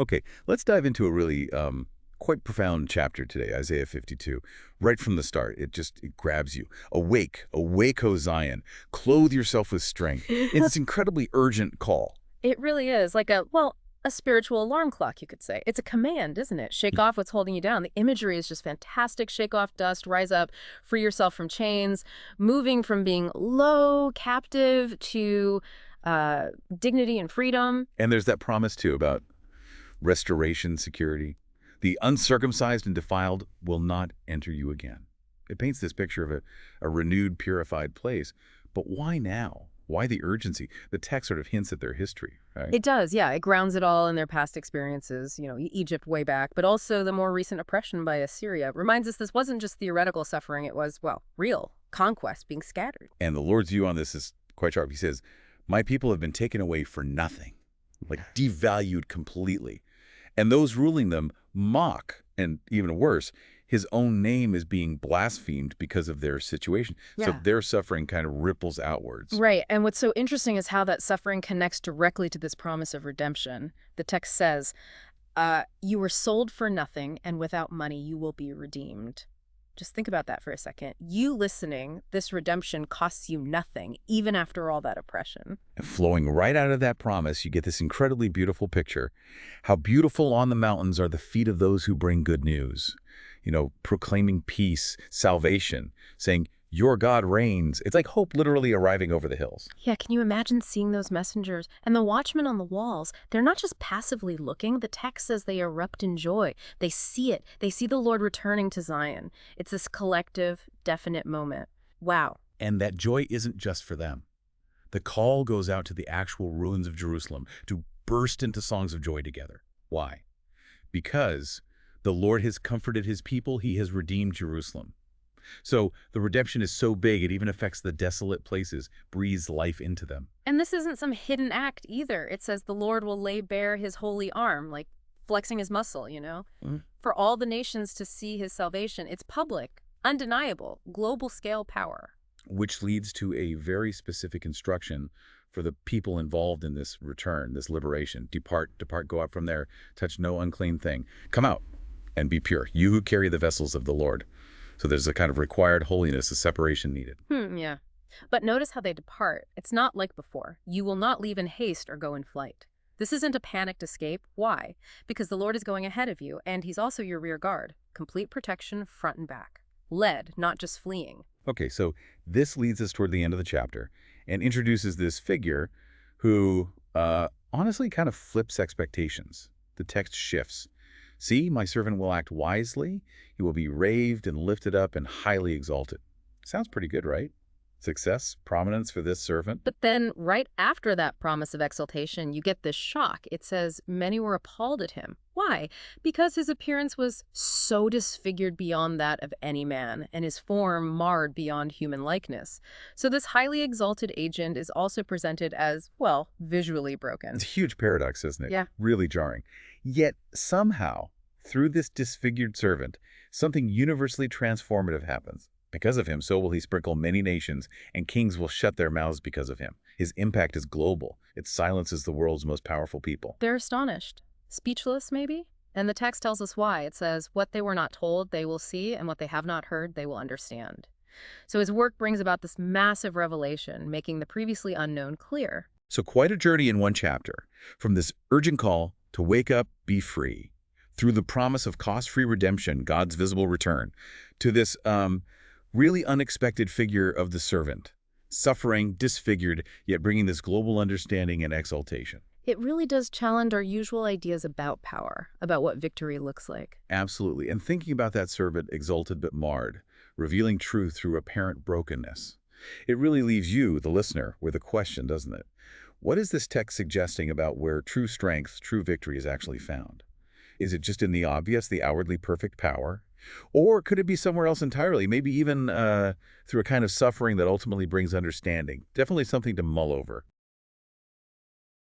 Okay, let's dive into a really quite profound chapter today, Isaiah 52. Right from the start, it grabs you. Awake, awake, O Zion, clothe yourself with strength. It's this incredibly urgent call. It really is like a spiritual alarm clock, you could say. It's a command, isn't it? Shake off what's holding you down. The imagery is just fantastic. Shake off dust, rise up, free yourself from chains, moving from being low, captive to dignity and freedom. And there's that promise too about restoration, security. The uncircumcised and defiled will not enter you again. It paints this picture of a renewed, purified place. But why now? Why the urgency? The text sort of hints at their history, right? It does, yeah. It grounds it all in their past experiences, Egypt way back, but also the more recent oppression by Assyria. Reminds us this wasn't just theoretical suffering, it was, well, real conquest being scattered. And the Lord's view on this is quite sharp. He says, my people have been taken away for nothing, like devalued completely. And those ruling them mock, and even worse, his own name is being blasphemed because of their situation. So Yeah. their suffering kind of ripples outwards. Right. And what's so interesting is how that suffering connects directly to this promise of redemption. The text says, you were sold for nothing, and without money you will be redeemed. Just think about that for a second. You listening, this redemption costs you nothing, even after all that oppression. And flowing right out of that promise, you get this incredibly beautiful picture. How beautiful on the mountains are the feet of those who bring good news. Proclaiming peace, salvation, saying, your God reigns. It's like hope literally arriving over the hills. Yeah, can you imagine seeing those messengers? And the watchmen on the walls, they're not just passively looking. The text says they erupt in joy. They see it. They see the Lord returning to Zion. It's this collective, definite moment. Wow. And that joy isn't just for them. The call goes out to the actual ruins of Jerusalem to burst into songs of joy together. Why? Because the Lord has comforted his people, he has redeemed Jerusalem. So the redemption is so big, it even affects the desolate places, breathes life into them. And this isn't some hidden act either. It says the Lord will lay bare his holy arm, like flexing his muscle. Mm. For all the nations to see his salvation. It's public, undeniable, global scale power. Which leads to a very specific instruction for the people involved in this return, this liberation. Depart, go out from there, touch no unclean thing. Come out and be pure, you who carry the vessels of the Lord. So there's a kind of required holiness, a separation needed. Yeah. But notice how they depart. It's not like before. You will not leave in haste or go in flight. This isn't a panicked escape. Why? Because the Lord is going ahead of you, and he's also your rear guard. Complete protection, front and back. Led, not just fleeing. Okay, so this leads us toward the end of the chapter and introduces this figure who honestly kind of flips expectations. The text shifts. See, my servant will act wisely. He will be raised and lifted up and highly exalted. Sounds pretty good, right? Success, prominence for this servant. But then, right after that promise of exaltation, you get this shock. It says, many were appalled at him. Why? Because his appearance was so disfigured beyond that of any man, and his form marred beyond human likeness. So this highly exalted agent is also presented as, well, visually broken. It's a huge paradox, isn't it? Yeah. Really jarring. Yet, somehow, through this disfigured servant, something universally transformative happens. Because of him, so will he sprinkle many nations, and kings will shut their mouths because of him. His impact is global. It silences the world's most powerful people. They're astonished. Speechless, maybe? And the text tells us why. It says, what they were not told, they will see, and what they have not heard, they will understand. So his work brings about this massive revelation, making the previously unknown clear. So quite a journey in one chapter, from this urgent call to wake up, be free, through the promise of cost-free redemption, God's visible return, to this really unexpected figure of the servant, suffering, disfigured, yet bringing this global understanding and exaltation. It really does challenge our usual ideas about power, about what victory looks like. Absolutely. And thinking about that servant exalted but marred, revealing truth through apparent brokenness. It really leaves you, the listener, with a question, doesn't it? What is this text suggesting about where true strength, true victory is actually found? Is it just in the obvious, the outwardly perfect power? Or could it be somewhere else entirely, maybe even through a kind of suffering that ultimately brings understanding? Definitely something to mull over.